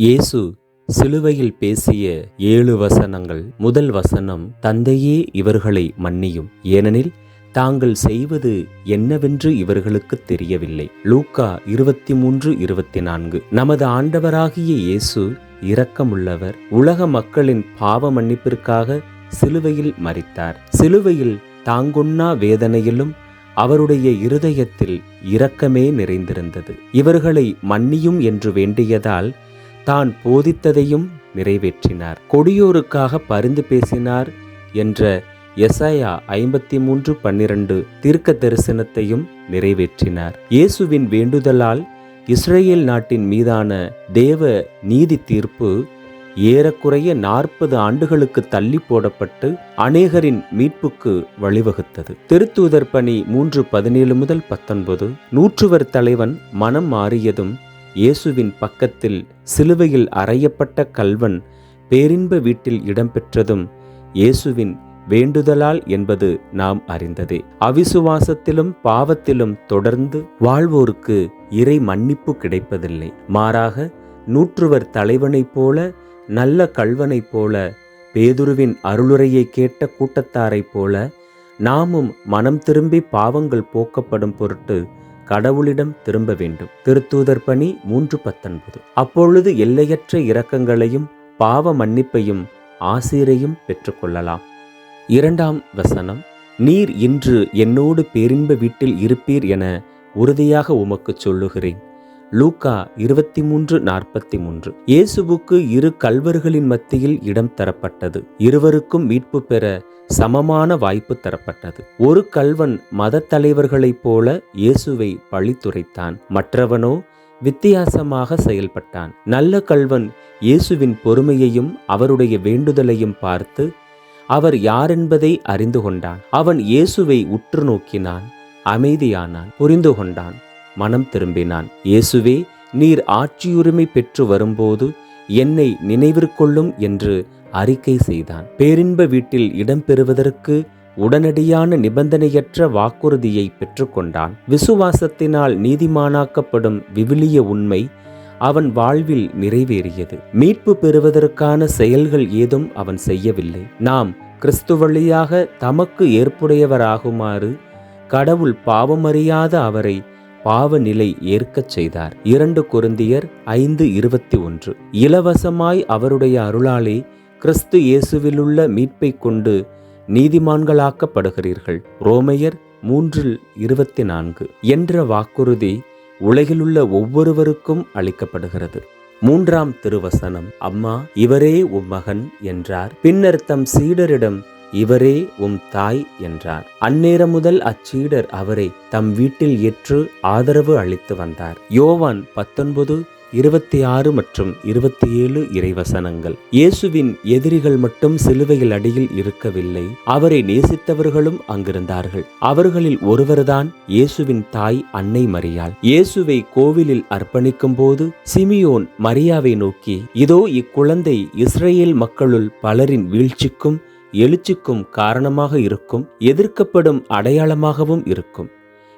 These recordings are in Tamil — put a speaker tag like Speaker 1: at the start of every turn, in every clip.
Speaker 1: இயேசு சிலுவையில் பேசிய 7 வசனங்கள். முதல் வசனம், தந்தையே இவர்களை மன்னியும், ஏனெனில் தாங்கள் செய்வது என்னவென்று இவர்களுக்கு தெரியவில்லை. லூக்கா 23:24. நமது ஆண்டவராகிய இயேசு இரக்கமுள்ளவர். உலக மக்களின் பாவ மன்னிப்பிற்காக சிலுவையில் மரித்தார். சிலுவையில் தாங்கொண்ணா வேதனையிலும் அவருடைய இருதயத்தில் இரக்கமே நிறைந்திருந்தது. இவர்களை மன்னியும் என்று வேண்டியதால் தான் போதித்ததையும் நிறைவேற்றினார். கொடியோருக்காக பரிந்து பேசினார் என்ற எசாயா 53:12 தீர்க்க தரிசனத்தையும் நிறைவேற்றினார். இயேசுவின் வேண்டுதலால் இஸ்ரேல் நாட்டின் மீதான தேவ நீதி தீர்ப்பு ஏறக்குறைய 40 ஆண்டுகளுக்கு தள்ளி போடப்பட்டு அநேகரின் மீட்புக்கு வழிவகுத்தது. திருத்தூதர் பணி 3:17-19. நூற்றுவர் தலைவன் மனம் மாறியதும் இயேசுவின் பக்கத்தில் சிலுவையில் அறையப்பட்ட கள்வன் பேரின்ப வீட்டில் இடம்பெற்றதும் இயேசுவின் வேண்டுதலால் என்பது நாம் அறிந்ததே. அவிசுவாசத்திலும் பாவத்திலும் தொடர்ந்து வாழ்வோருக்கு இறை மன்னிப்பு கிடைப்பதில்லை. மாறாக நூற்றுவர் தலைவனைப் போல, நல்ல கள்வனைப் போல, பேதுருவின் அருளுரையை கேட்ட கூட்டத்தாரைப் போல நாமும் மனம் திரும்பி பாவங்கள் போக்கப்படும் பொருட்டு கடவுளிடம் திரும்ப வேண்டும். திருத்தூதர் பணி 3:19. அப்பொழுது எல்லையற்ற இரக்கங்களையும் பாவ மன்னிப்பையும் ஆசீரையும் பெற்றுக்கொள்ளலாம். 2ஆம் வசனம், நீர் இன்று என்னோடு பேரின்ப வீட்டில் இருப்பீர் என உறுதியாக உமக்கு சொல்லுகிறேன். லூக்கா 23:43. இயேசுவுக்கு 2 கள்வர்களின் மத்தியில் இடம் தரப்பட்டது. இருவருக்கும் மீட்பு பெற சமமான வாய்ப்பு தரப்பட்டது. ஒரு கள்வன் மத தலைவர்களைப் போல இயேசுவை பழித்துரைத்தான். மற்றவனோ வித்தியாசமாக செயல்பட்டான். நல்ல கள்வன் இயேசுவின் பொறுமையையும் அவருடைய வேண்டுதலையும் பார்த்து அவர் யாரென்பதை அறிந்து கொண்டான். அவன் இயேசுவை உற்று நோக்கினான், அமைதியானான், புரிந்து கொண்டான், மனம் திரும்பினான். இயேசுவே, நீர் ஆட்சியுரிமை பெற்று வரும்போது என்னை நினைவிற்கொள்ளும் என்று அறிக்கை செய்தான். பேரின்ப வீட்டில் இடம்பெறுவதற்கு உடனடியான நிபந்தனையற்ற வாக்குறுதியை பெற்றுக்கொண்டான். விசுவாசத்தினால் நீதிமானாக்கப்படும் விவிலிய உண்மை அவன் வாழ்வில் நிறைவேறியது. மீட்பு பெறுவதற்கான செயல்கள் ஏதும் அவன் செய்யவில்லை. நாம் கிறிஸ்து வழியாக தமக்கு ஏற்புடையவராகுமாறு கடவுள் பாவமறியாத அவரை பாவ நிலை ஏற்கச் செய்தார். 2 கொரிந்தியர் 5:21. இலவசமாய் அவருடைய அருளாலே கிறிஸ்து இயேசுவிலுள்ள மீட்பை கொண்டு நீதிமான்களாக்கப்படுகிறீர்கள். ரோமையர் 3:24 என்ற வாக்குறுதி உலகிலுள்ள ஒவ்வொருவருக்கும் அளிக்கப்படுகிறது. 3ஆம் திருவசனம், அம்மா, இவரே உம் மகன் என்றார். பின்னர் தம் சீடரிடம், இவரே உம் தாய் என்றார். அந்நேரம் முதல் அச்சீடர் அவரை தம் வீட்டில் ஏற்று ஆதரவு அளித்து வந்தார். யோவான் 19:26 மற்றும் 27 இறைவசனங்கள். இயேசுவின் எதிரிகள் மட்டும் சிலுவையில் அடியில் இருக்கவில்லை, அவரை நேசித்தவர்களும் அங்கிருந்தார்கள். அவர்களில் ஒருவர்தான் இயேசுவின் தாய் அன்னை மரியாள். இயேசுவை கோவிலில் அர்ப்பணிக்கும் போது சிமியோன் மரியாவை நோக்கி, இதோ இக்குழந்தை இஸ்ரேல் மக்களுள் பலரின் வீழ்ச்சிக்கும் எழுச்சிக்கும் காரணமாக இருக்கும், எதிர்க்கப்படும் அடையாளமாகவும் இருக்கும்.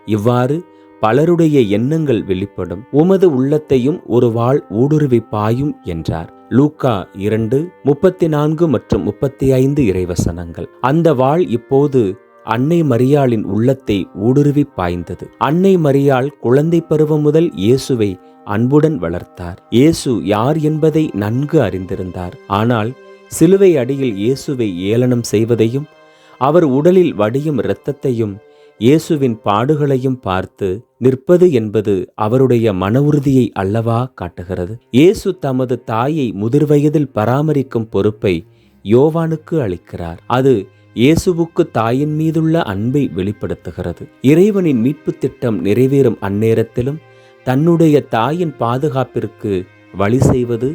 Speaker 1: இவ்வாறு பலருடைய எண்ணங்கள் வெளிப்படும். உமது உள்ளத்தையும் ஒரு வாள் ஊடுருவி பாயும் என்றார். லூக்கா 2:34 மற்றும் 35 இறைவசனங்கள். அந்த வாள் இப்போது அன்னை மரியாளின் உள்ளத்தை ஊடுருவி பாய்ந்தது. அன்னை மரியாள் குழந்தை பருவம் முதல் இயேசுவை அன்புடன் வளர்த்தார். இயேசு யார் என்பதை நன்கு அறிந்திருந்தார். ஆனால் சிலுவை அடியில் இயேசுவை ஏளனம் செய்வதையும் அவர் உடலில் வடியும் இரத்தத்தையும் இயேசுவின் பாடுகளையும் பார்த்து நிற்பது என்பது அவருடைய மன உறுதியை அல்லவா காட்டுகிறது. இயேசு தமது தாயை முதிர்வயதில் பராமரிக்கும் பொறுப்பை யோவானுக்கு அளிக்கிறார். அது இயேசுவுக்கு தாயின் மீதுள்ள அன்பை வெளிப்படுத்துகிறது. இறைவனின் மீட்பு திட்டம் நிறைவேறும் அந்நேரத்திலும் தன்னுடைய தாயின் பாதுகாப்பிற்கு வழி செய்வது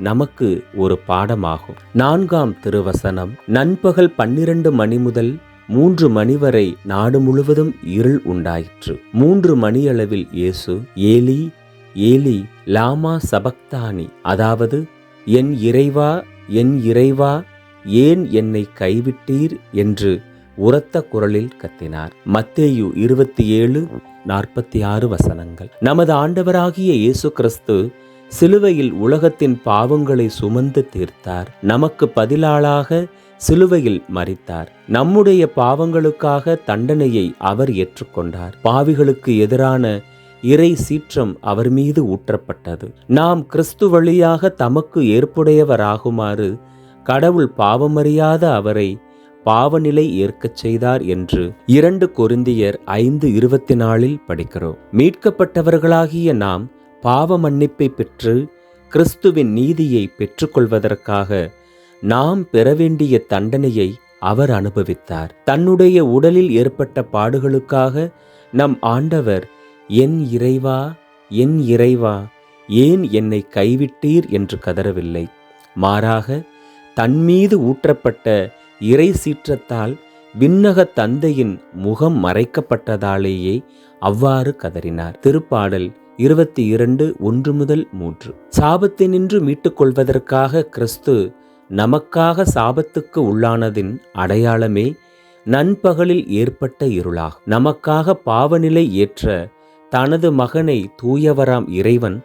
Speaker 1: நமக்கு ஒரு பாடமாகும். 4ஆம் திருவசனம், நண்பகல் 12 மணி முதல் 3 மணி வரை நாடு முழுவதும் இருள் உண்டாயிற்று. 3 மணியளவில் இயேசு, ஏலி ஏலி லாமா சபக்தானி, அதாவது என் இறைவா, என் இறைவா, ஏன் என்னை கைவிட்டீர் என்று உரத்த குரலில் கத்தினார். மத்தேயு 27:46 வசனங்கள். நமது ஆண்டவராகிய இயேசு கிறிஸ்து சிலுவையில் உலகத்தின் பாவங்களை சுமந்து தீர்த்தார். நமக்கு பதிலாளாக சிலுவையில் மரித்தார். நம்முடைய பாவங்களுக்காக தண்டனையை அவர் ஏற்றுக்கொண்டார். பாவிகளுக்கு எதிரான இறை சீற்றம் அவர் மீது ஊற்றப்பட்டது. நாம் கிறிஸ்து வழியாக தமக்கு ஏற்புடையவராகுமாறு கடவுள் பாவமறியாத அவரை பாவநிலை ஏற்கச் செய்தார் என்று 2 கொரிந்தியர் 5:24 படிக்கிறோம். மீட்கப்பட்டவர்களாகிய நாம் பாவ மன்னிப்பை பெற்று கிறிஸ்துவின் நீதியை பெற்றுக்கொள்வதற்காக நாம் பெற வேண்டிய தண்டனையை அவர் அனுபவித்தார். தன்னுடைய உடலில் ஏற்பட்ட பாடுகளுக்காக நம் ஆண்டவர், என் இறைவா, என் இறைவா, ஏன் என்னை கைவிட்டீர் என்று கதறவில்லை. மாறாக தன்மீது ஊற்றப்பட்ட இறை சீற்றத்தால் விண்ணக தந்தையின் முகம் மறைக்கப்பட்டதாலேயே அவ்வாறு கதறினார். திருப்பாடல் 22:1-3. சாபத்தினின்று மீட்டுக் கொள்வதற்காக கிறிஸ்து நமக்காக சாபத்துக்கு உள்ளானதின் அடையாளமே நண்பகலில் ஏற்பட்ட இருளாகும். நமக்காக பாவநிலை ஏற்ற தனது மகனை தூயவராம் இறைவன்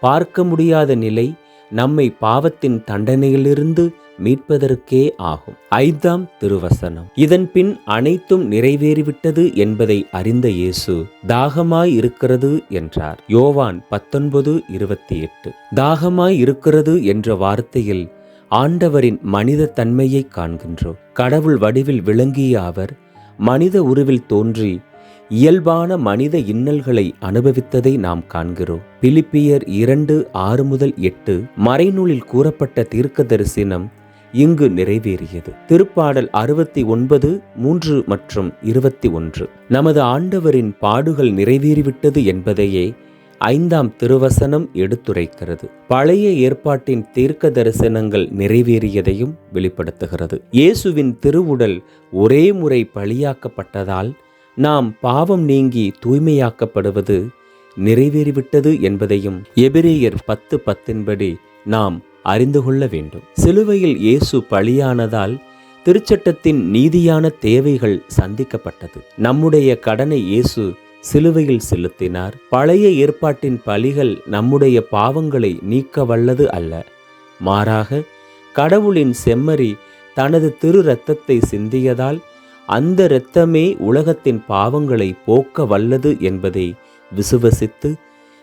Speaker 1: பார்க்க முடியாத நிலை நம்மை பாவத்தின் தண்டனையிலிருந்து மீட்பதற்கே ஆகும். 5ஆம் திருவசனம். இதன் பின் அனைத்தும் நிறைவேறிவிட்டது என்பதை அறிந்த இயேசு தாகமாய் இருக்கிறது என்றார். யோவான் 19:28. தாகமாய் இருக்கிறது என்ற வார்த்தையில் ஆண்டவரின் மனித தன்மையை காண்கின்றோம். கடவுள் வடிவில் விளங்கிய அவர் மனித உருவில் தோன்றி இயல்பான மனித இன்னல்களை அனுபவித்ததை நாம் காண்கிறோம். பிலிப்பியர் 2:6-8 மறைநூலில் கூறப்பட்ட தீர்க்க தரிசனம் இங்கு நிறைவேறியது. திருப்பாடல் 69:3-21 நமது ஆண்டவரின் பாடுகள் நிறைவேறிவிட்டது என்பதையே 5ஆம் திருவசனம் எடுத்துரைக்கிறது. பழைய ஏற்பாட்டின் தீர்க்க தரிசனங்கள் நிறைவேறியதையும் வெளிப்படுத்துகிறது. இயேசுவின் திருவுடல் ஒரே முறை பலியாக்கப்பட்டதால் நாம் பாவம் நீங்கி தூய்மையாக்கப்படுவது நிறைவேறிவிட்டது என்பதையும் எபிரேயர் 10:10 நாம் அறிந்து கொள்ள வேண்டும். சிலுவையில் இயேசு பலியானதால் திருச்சட்டத்தின் நீதியான தேவைகள் சந்திக்கப்பட்டது. நம்முடைய கடனை இயேசு சிலுவையில் செலுத்தினார். பழைய ஏற்பாட்டின் பலிகள் நம்முடைய பாவங்களை நீக்க வல்லது அல்ல. மாறாக கடவுளின் செம்மறி தனது திரு இரத்தத்தை சிந்தியதால் அந்த இரத்தமே உலகத்தின் பாவங்களை போக்க வல்லது என்பதை விசுவசித்து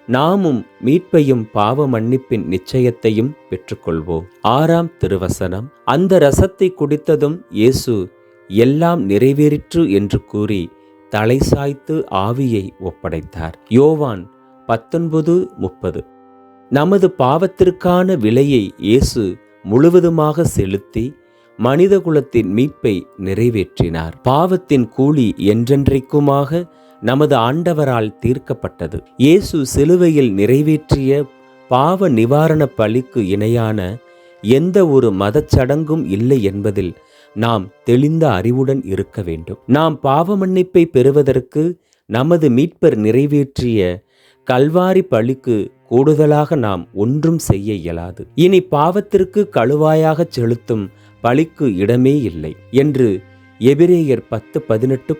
Speaker 1: நாமும் மீட்பையும் பாவ மன்னிப்பின் நிச்சயத்தையும் பெற்றுக்கொள்வோம். 6ஆம் திருவசனம். அந்த இரசத்தை குடித்ததும் இயேசு எல்லாம் நிறைவேறிற்று என்று கூறி தலை சாய்த்து ஆவியை ஒப்படைத்தார். யோவான் 19:30. நமது பாவத்திற்கான விலையை இயேசு முழுவதுமாக செலுத்தி மனிதகுலத்தின் மீட்பை நிறைவேற்றினார். பாவத்தின் கூலி என்றென்றைக்குமாக நமது ஆண்டவரால் தீர்க்கப்பட்டது. இயேசு சிலுவையில் நிறைவேற்றிய பாவ நிவாரண பலிக்கு இணையான எந்த ஒரு மதச்சடங்கும் இல்லை என்பதில் நாம் தெளிந்த அறிவுடன் இருக்க வேண்டும். நாம் பாவ மன்னிப்பை பெறுவதற்கு நமது மீட்பர் நிறைவேற்றிய கல்வாரி பலிக்கு கூடுதலாக நாம் ஒன்றும் செய்ய இயலாது. இனி பாவத்திற்கு கழுவாயாக செலுத்தும் பலிக்கு இடமே இல்லை என்று எபிரேயர் 10:18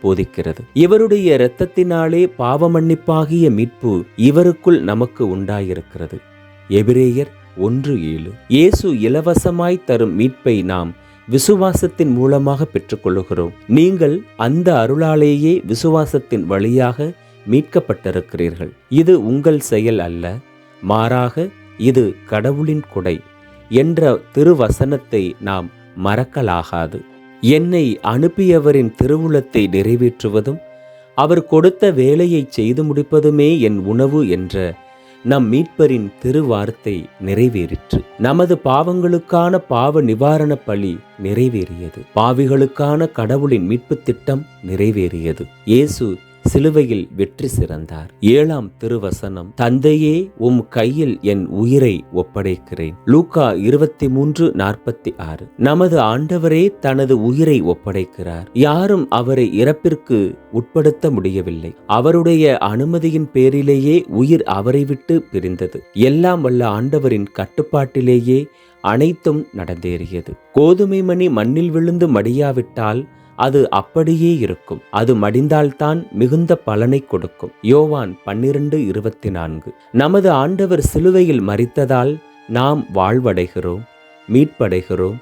Speaker 1: போதிக்கிறது. இவருடைய இரத்தத்தினாலே பாவ மன்னிப்பாகிய மீட்பு இவருக்குள் நமக்கு உண்டாயிருக்கிறது. எபிரேயர் 1:7. இயேசு இலவசமாய் தரும் மீட்பை நாம் விசுவாசத்தின் மூலமாக பெற்றுக்கொள்கிறோம். நீங்கள் அந்த அருளாலேயே விசுவாசத்தின் வழியாக மீட்கப்பட்டிருக்கிறீர்கள். இது உங்கள் செயல் அல்ல, மாறாக இது கடவுளின் கொடை என்ற திருவசனத்தை நாம் மறக்கலாகாது. என்னை அனுப்பியவரின் திருவுளத்தை நிறைவேற்றுவதும் அவர் கொடுத்த வேலையை செய்து முடிப்பதுமே என் உணவு என்ற நம் மீட்பரின் திருவார்த்தை நிறைவேறிற்று. நமது பாவங்களுக்கான பாவ நிவாரண பலி நிறைவேறியது. பாவிகளுக்கான கடவுளின் மீட்பு திட்டம் நிறைவேறியது. இயேசு சிலுவையில் வெற்றி சிறந்தார். 7ஆம் திருவசனம். தந்தையே, உம் கையில் என் உயிரை ஒப்படைக்கிறேன். லூக்கா 23:46. நமது ஆண்டவரே தனது உயிரை ஒப்படைக்கிறார். யாரும் அவரை இறப்பிற்கு உட்படுத்த முடியவில்லை. அவருடைய அனுமதியின் பேரிலேயே உயிர் அவரை விட்டு பிரிந்தது. எல்லாம் வல்ல ஆண்டவரின் கட்டுப்பாட்டிலேயே அனைத்தும் நடந்தேறியது. கோதுமை மணி மண்ணில் விழுந்து மடியாவிட்டால் அது அப்படியே இருக்கும். அது மடிந்தால்தான் மிகுந்த பலனை கொடுக்கும். யோவான் 12:24. நமது ஆண்டவர் சிலுவையில் மரித்ததால் நாம் வாழ்வடைகிறோம், மீட்படைகிறோம்,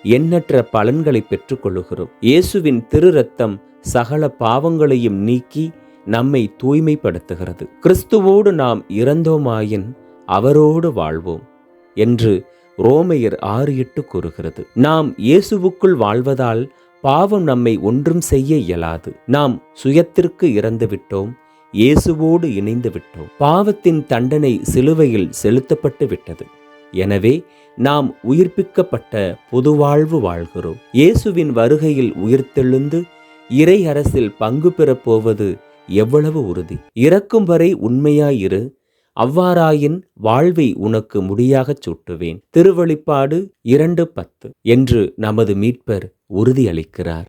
Speaker 1: எண்ணற்ற பலன்களை பெற்றுக்கொள்கிறோம். இயேசுவின் திரு ரத்தம் சகல பாவங்களையும் நீக்கி நம்மை தூய்மைப்படுத்துகிறது. கிறிஸ்துவோடு நாம் இறந்தோமாயின் அவரோடு வாழ்வோம் என்று ரோமையர் 6:8 கூறுகிறது. நாம் இயேசுவுக்குள் வாழ்வதால் பாவம் நம்மை ஒன்றும் செய்ய இயலாது. நாம் சுயத்திற்கு இறந்து விட்டோம், இயேசுவோடு இணைந்து விட்டோம். பாவத்தின் தண்டனை சிலுவையில் செலுத்தப்பட்டு விட்டது. எனவே நாம் உயிர்ப்பிக்கப்பட்ட புதுவாழ்வு வாழ்கிறோம். இயேசுவின் வருகையில் உயிர்த்தெழுந்து இறை அரசில் பங்கு பெறப் போவது எவ்வளவு உறுதி! இறக்கும் வரை உண்மையாயிரு, அவ்வாறாயின் வாழ்வை உனக்கு முடியாகச் சூட்டுவேன். திருவெளிப்பாடு 2:10 என்று நமது மீட்பர் உறுதியளிக்கிறார்.